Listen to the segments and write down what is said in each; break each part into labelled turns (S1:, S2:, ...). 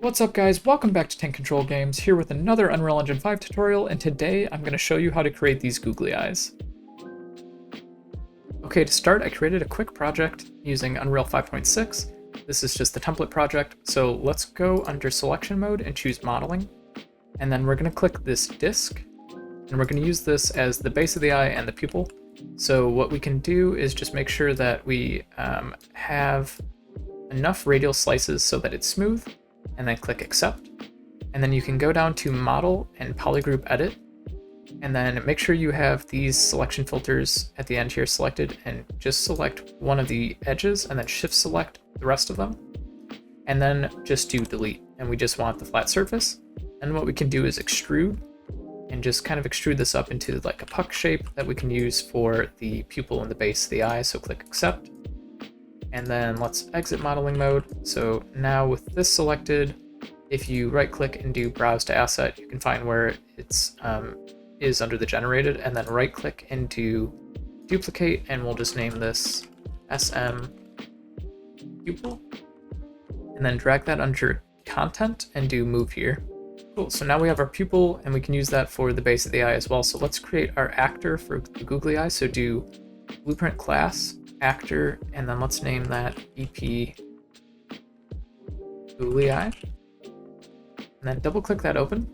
S1: What's up guys, welcome back to Tank Control Games, here with another Unreal Engine 5 tutorial, and today I'm going to show you how to create these googly eyes. Okay, to start I created a quick project using Unreal 5.6. This is just the template project, so let's go under selection mode and choose modeling. And then we're going to click this disk, and we're going to use this as the base of the eye and the pupil. So what we can do is just make sure that we have enough radial slices so that it's smooth, and then click accept. And then you can go down to model and polygroup edit, and then make sure you have these selection filters at the end here selected, and just select one of the edges and then shift select the rest of them, and then just do delete. And we just want the flat surface. And what we can do is extrude, and just kind of extrude this up into like a puck shape that we can use for the pupil and the base of the eye. So click accept. And then let's exit modeling mode. So now with this selected, if you right click and do browse to asset, you can find where it's is under the generated, and then right click and do duplicate, and we'll just name this SM pupil, and then drag that under content and do move here. Cool, so now we have our pupil and we can use that for the base of the eye as well. So let's create our actor for the googly eye. So do blueprint class actor, and then let's name that EP googly eye, and then double click that open.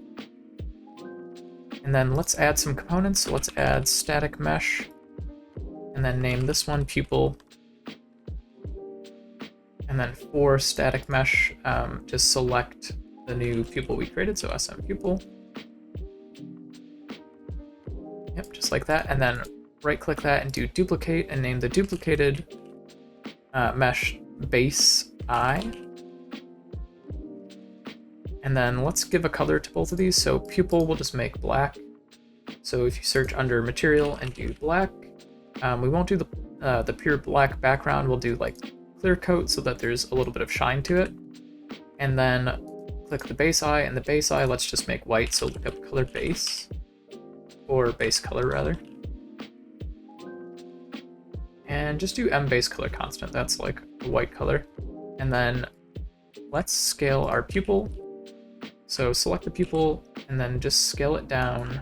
S1: And then let's add some components. So let's add static mesh, and then name this one pupil. And then for static mesh, just select the new pupil we created, so SM pupil. Yep, just like that. And then right click that and do duplicate, and name the duplicated mesh base eye. And then let's give a color to both of these. So pupil we'll just make black. So if you search under material and do black, we won't do the pure black background. We'll do like clear coat so that there's a little bit of shine to it. And then click the base eye, and the base eye let's just make white. So look up color base, or base color rather. And just do M base color constant. That's like a white color. And then let's scale our pupil. So select the pupil and then just scale it down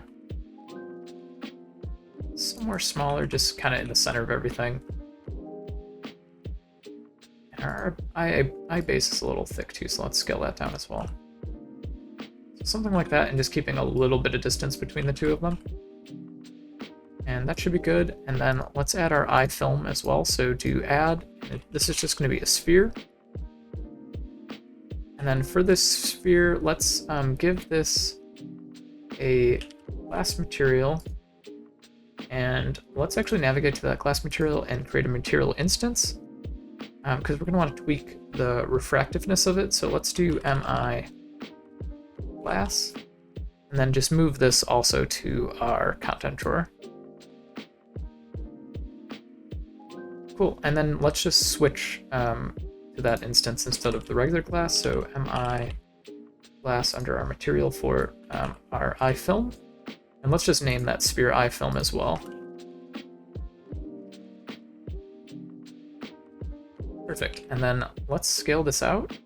S1: somewhere smaller, just kind of in the center of everything. And our eye base is a little thick too, so let's scale that down as well. So something like that, and just keeping a little bit of distance between the two of them. And that should be good. And then let's add our eye film as well. So do add, this is just going to be a sphere. And then for this sphere, let's give this a glass material, and let's actually navigate to that glass material and create a material instance, because we're going to want to tweak the refractiveness of it. So let's do MI glass, and then just move this also to our content drawer. Cool, and then let's just switch to that instance instead of the regular glass. So MI glass under our material for our eye film, and let's just name that sphere eye film as well. Perfect, and then let's scale this out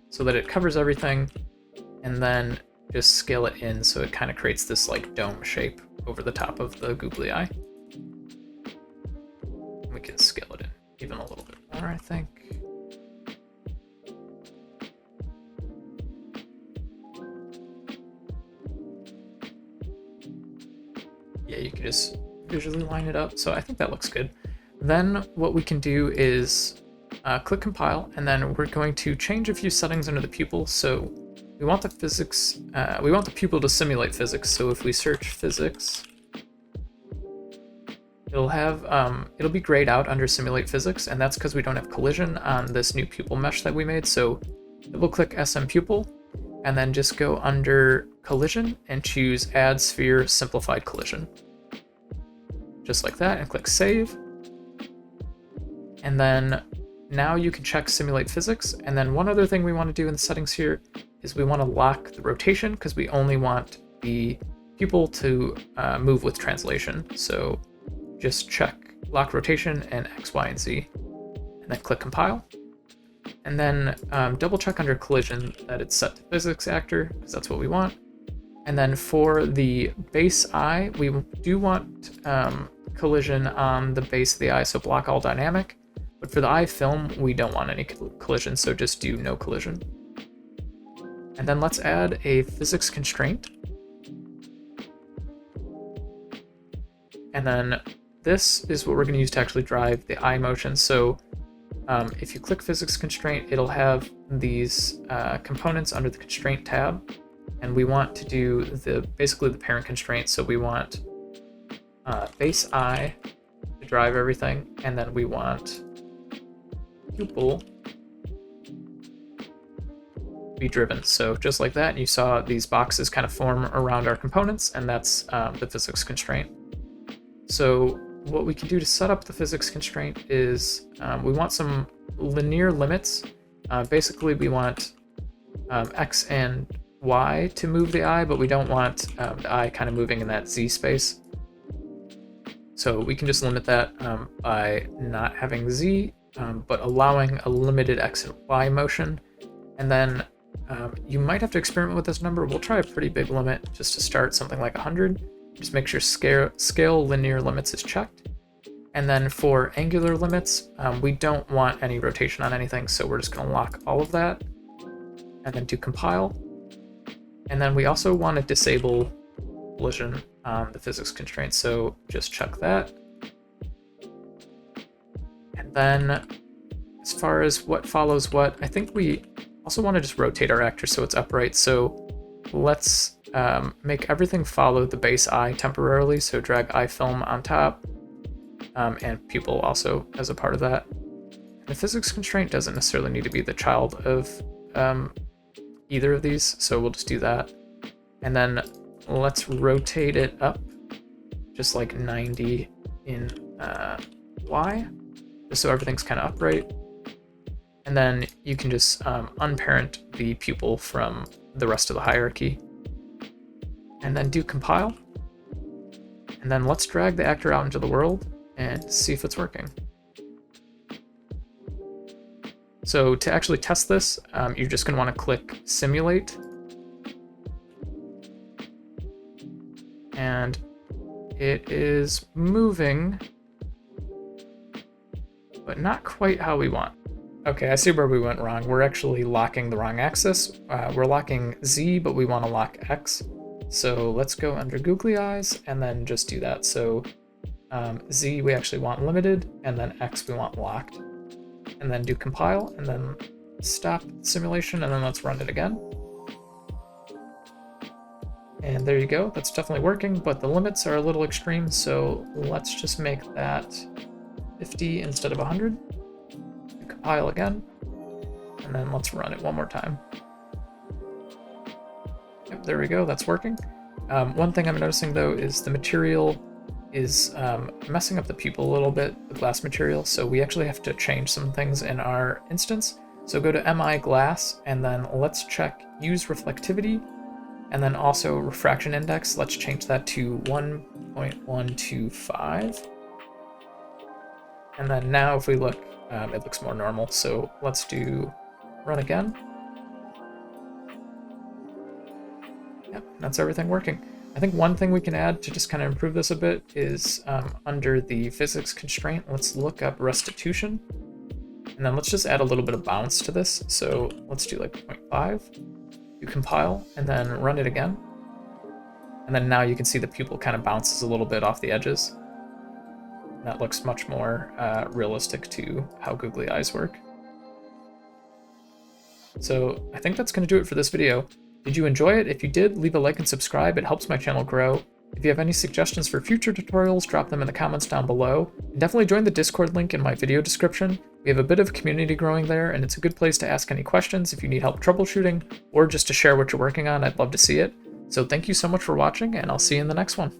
S1: so that it covers everything, and then just scale it in so it kind of creates this like dome shape over the top of the googly eye. We can scale it in even a little bit more, I think. Yeah, you can just visually line it up. So I think that looks good. Then what we can do is click compile, and then we're going to change a few settings under the pupil. So we want the physics, we want the pupil to simulate physics. So if we search physics, it'll have, it'll be grayed out under simulate physics, and that's because we don't have collision on this new pupil mesh that we made. So double click SM pupil, and then just go under collision and choose add sphere simplified collision. Just like that, and click save. And then now you can check simulate physics. And then one other thing we want to do in the settings here is we want to lock the rotation, because we only want the pupil to move with translation. So just check lock rotation and X, Y, and Z, and then click compile. And then double check under collision that it's set to physics actor, because that's what we want. And then for the base eye, we do want collision on the base of the eye, so block all dynamic. But for the eye film, we don't want any collision, so just do no collision. And then let's add a physics constraint. And then this is what we're going to use to actually drive the eye motion. So if you click physics constraint, it'll have these components under the constraint tab. And we want to do basically the parent constraint. So we want base eye to drive everything. And then we want pupil be driven. So just like that, you saw these boxes kind of form around our components, and that's the physics constraint. So what we can do to set up the physics constraint is we want some linear limits. Basically, we want X and Y to move the eye, but we don't want the eye kind of moving in that Z space. So we can just limit that by not having Z, but allowing a limited X and Y motion. And then you might have to experiment with this number. We'll try a pretty big limit just to start, something like 100. Just make sure scale linear limits is checked. And then for angular limits, we don't want any rotation on anything, so we're just going to lock all of that. And then do compile. And then we also want to disable collision on the physics constraint, so just check that. And then as far as what follows what, I think we also want to just rotate our actor so it's upright. So let's make everything follow the base eye temporarily. So drag eye film on top, and pupil also as a part of that. And the physics constraint doesn't necessarily need to be the child of either of these, so we'll just do that. And then let's rotate it up just like 90 in Y, just so everything's kind of upright. And then you can just unparent the pupil from the rest of the hierarchy. And then do compile. And then let's drag the actor out into the world and see if it's working. So to actually test this, you're just going to want to click simulate. And it is moving, but not quite how we want. Okay, I see where we went wrong. We're actually locking the wrong axis. We're locking Z, but we want to lock X. So let's go under Googly eyes and then just do that. So Z we actually want limited, and then X we want locked. And then do compile, and then stop simulation, and then let's run it again. And there you go, that's definitely working, but the limits are a little extreme, so let's just make that 50 instead of 100. Compile again, and then let's run it one more time. Yep, there we go, that's working. One thing I'm noticing though is the material is messing up the pupil a little bit, the glass material, so we actually have to change some things in our instance. So go to MI glass, and then let's check use reflectivity, and then also refraction index. Let's change that to 1.125. And then now if we look, it looks more normal. So let's do run again. Yep, that's everything working. I think one thing we can add to just kind of improve this a bit is under the physics constraint, let's look up restitution. And then let's just add a little bit of bounce to this. So let's do like 0.5, do compile, and then run it again. And then now you can see the pupil kind of bounces a little bit off the edges. That looks much more realistic to how googly eyes work. So I think that's going to do it for this video. Did you enjoy it? If you did, leave a like and subscribe. It helps my channel grow. If you have any suggestions for future tutorials, drop them in the comments down below. And definitely join the Discord link in my video description. We have a bit of community growing there, and it's a good place to ask any questions if you need help troubleshooting, or just to share what you're working on. I'd love to see it. So thank you so much for watching, and I'll see you in the next one.